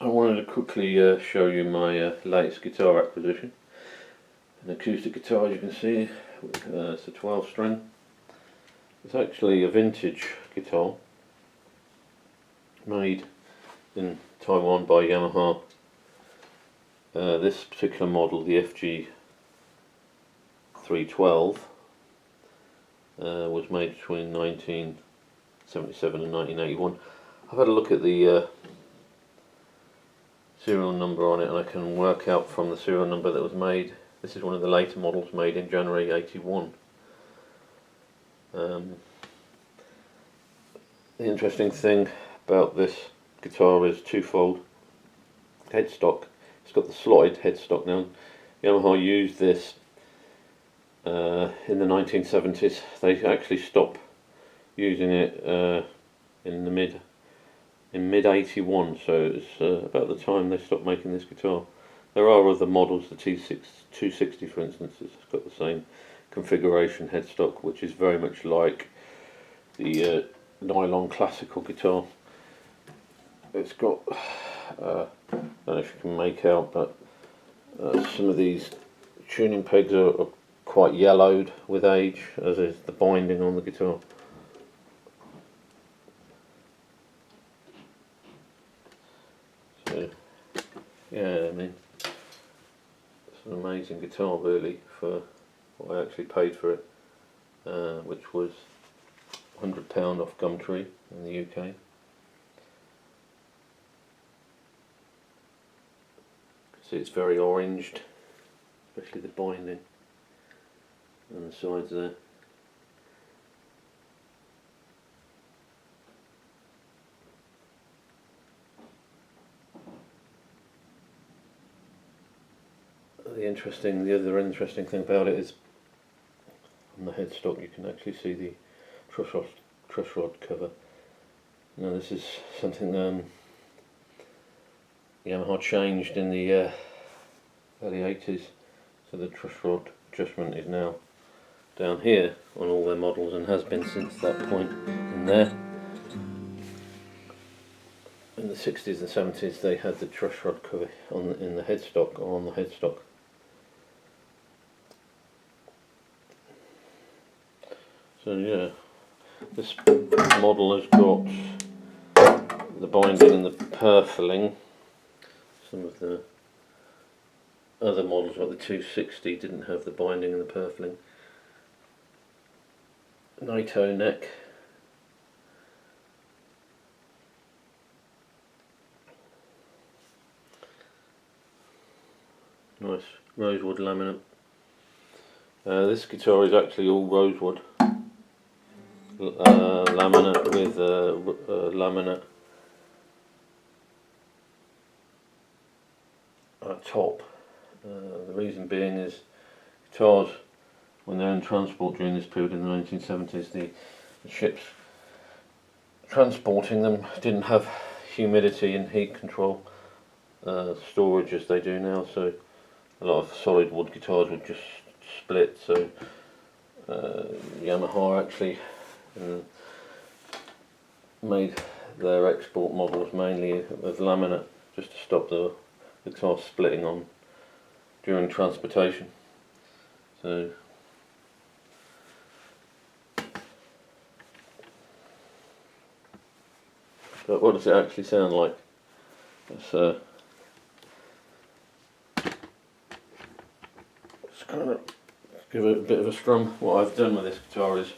I wanted to quickly show you my latest guitar acquisition. An acoustic guitar, as you can see. It's a 12 string. It's actually a vintage guitar made in Taiwan by Yamaha. This particular model, the FG 312, was made between 1977 and 1981. I've had a look at the serial number on it, and I can work out from the serial number that was made. This is one of the later models made in January 81. The interesting thing about this guitar is twofold headstock. It's got the slotted headstock now. Yamaha used this in the 1970s. They actually stopped using it in mid 81, so it's about the time they stopped making this guitar. There are other models, the T260 for instance, it's got the same configuration headstock, which is very much like the nylon classical guitar. It's got, I don't know if you can make out, but some of these tuning pegs are quite yellowed with age, as is the binding on the guitar. So, yeah, I mean, it's an amazing guitar really for what I actually paid for it, which was £100 off Gumtree in the UK. See, it's very oranged, especially the binding and the sides there. The other interesting thing about it is on the headstock you can actually see the truss rod cover. Now this is something Yamaha changed in the early 80s, so the truss rod adjustment is now down here on all their models and has been since that point in there. In the 60s and 70s they had the truss rod cover in the headstock, or on the headstock. So yeah, this model has got the binding and the purfling. Some of the other models, like the 260, didn't have the binding and the purfling. Naito neck. Nice rosewood laminate. This guitar is actually all rosewood laminate with laminate top. The reason being is guitars, when they're in transport during this period in the 1970s, the ships transporting them didn't have humidity and heat control storage as they do now, so a lot of solid wood guitars would just split. So Yamaha actually made their export models mainly with laminate, just to stop the guitar splitting on during transportation. So but what does it actually sound like? Let's kind of give it a bit of a strum. What I've done with this guitar is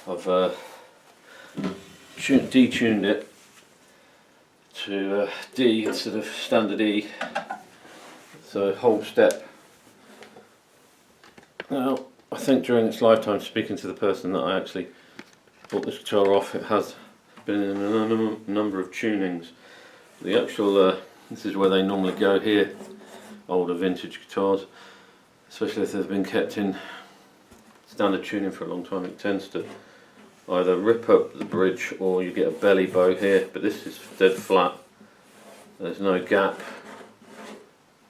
I've detuned it to D instead of standard E, so whole step. Now I think during its lifetime, speaking to the person that I actually bought this guitar off, it has been in a number of tunings. The actual this is where they normally go here, older vintage guitars, especially if they've been kept in standard tuning for a long time. It tends to either rip up the bridge or you get a belly bow here, but this is dead flat. There's no gap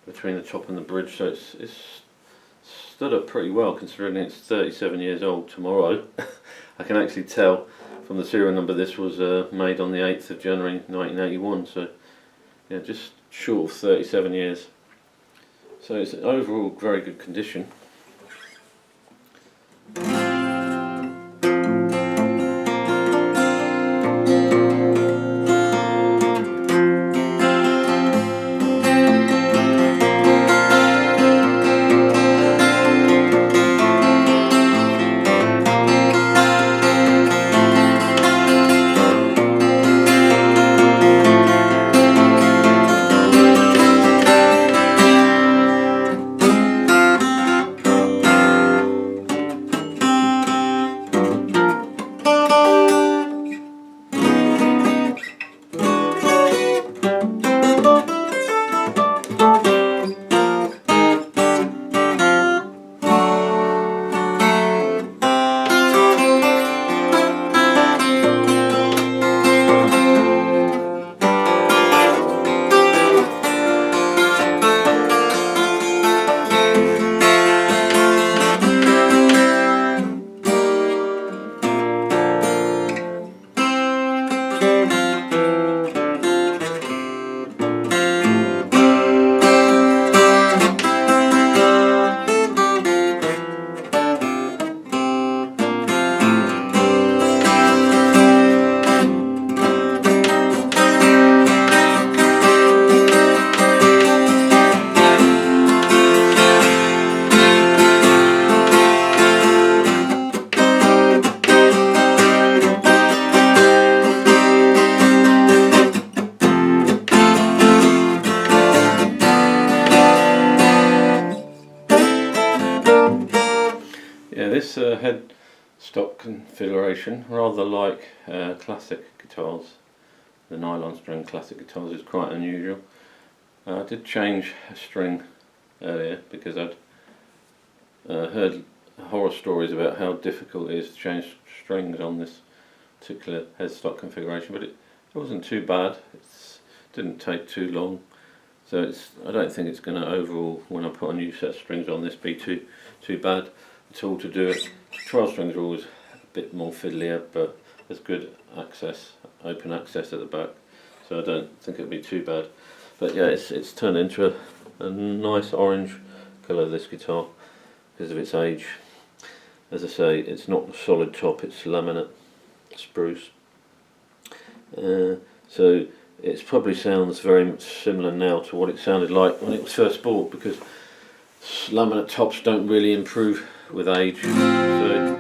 between the top and the bridge, so it's stood up pretty well considering it's 37 years old tomorrow. I can actually tell from the serial number this was made on the 8th of January 1981, so yeah, just short of 37 years. So it's overall very good condition. Yeah, this headstock configuration, rather like classic guitars, the nylon string classic guitars, is quite unusual. I did change a string earlier because I'd heard horror stories about how difficult it is to change strings on this particular headstock configuration, but it wasn't too bad. It didn't take too long, so I don't think it's going to overall, when I put a new set of strings on this, be too bad at all to do it. Trial strings are always a bit more fiddlier, but there's good access, open access at the back, so I don't think it'll be too bad. But yeah, it's turned into a nice orange colour, this guitar, because of its age. As I say, it's not a solid top, it's laminate spruce. So it probably sounds very much similar now to what it sounded like when it was first bought, because laminate tops don't really improve with age. So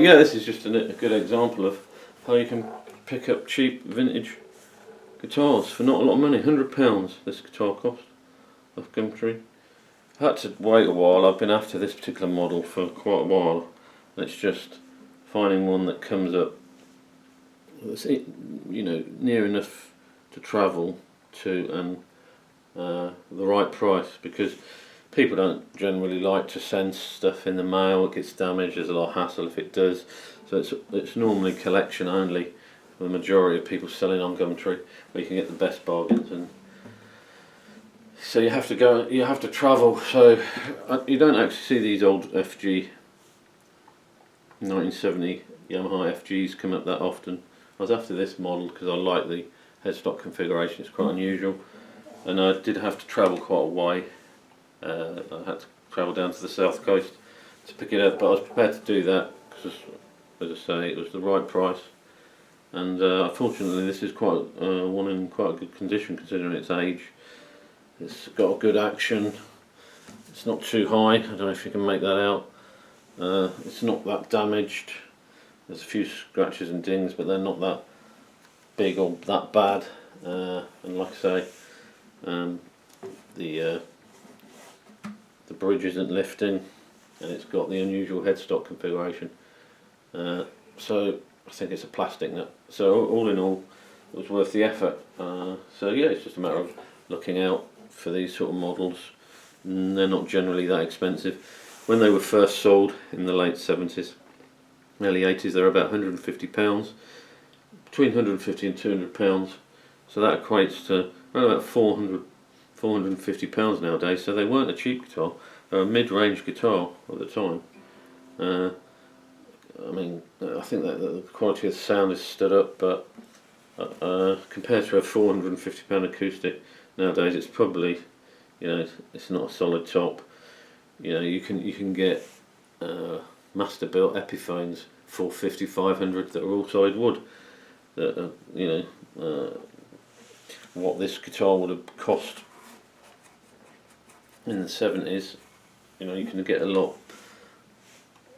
yeah, this is just a good example of how you can pick up cheap vintage guitars for not a lot of money. £100 this guitar cost off Gumtree. I had to wait a while. I've been after this particular model for quite a while, and it's just finding one that comes up, you know, near enough to travel to, and the right price, because people don't generally like to send stuff in the mail. It gets damaged, there's a lot of hassle if it does, so it's normally collection only for the majority of people selling on Gumtree, where you can get the best bargains. And so you have to travel, so you don't actually see these old FG 1970 Yamaha FGs come up that often. I was after this model because I like the headstock configuration, it's quite unusual, and I did have to travel quite a way. I had to travel down to the south coast to pick it up, but I was prepared to do that because, as I say, it was the right price. And unfortunately, this is quite one in quite a good condition considering its age. It's got a good action. It's not too high. I don't know if you can make that out. It's not that damaged. There's a few scratches and dings, but they're not that big or that bad. And like I say, the bridge isn't lifting, and it's got the unusual headstock configuration. So I think it's a plastic nut. So all in all, was worth the effort. So yeah, it's just a matter of looking out for these sort of models. They're not generally that expensive. When they were first sold in the late 70s, early 80s, they were about £150, between £150 and £200. So that equates to around about £450 nowadays. So they weren't a cheap guitar; they were a mid-range guitar at the time. I mean, I think that the quality of the sound is stood up, but compared to a £450 acoustic nowadays, it's probably, you know, it's not a solid top. You know, you can get master built Epiphones for 500 that are all solid wood. That you know, what this guitar would have cost in the 70s. You know, you can get a lot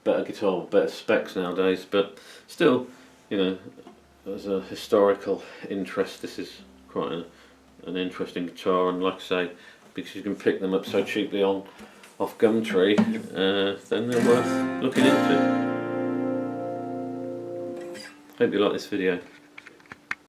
better guitar, better specs nowadays, but still, you know, as a historical interest, this is quite an interesting guitar, and like I say, because you can pick them up so cheaply off Gumtree, then they're worth looking into. Hope you like this video.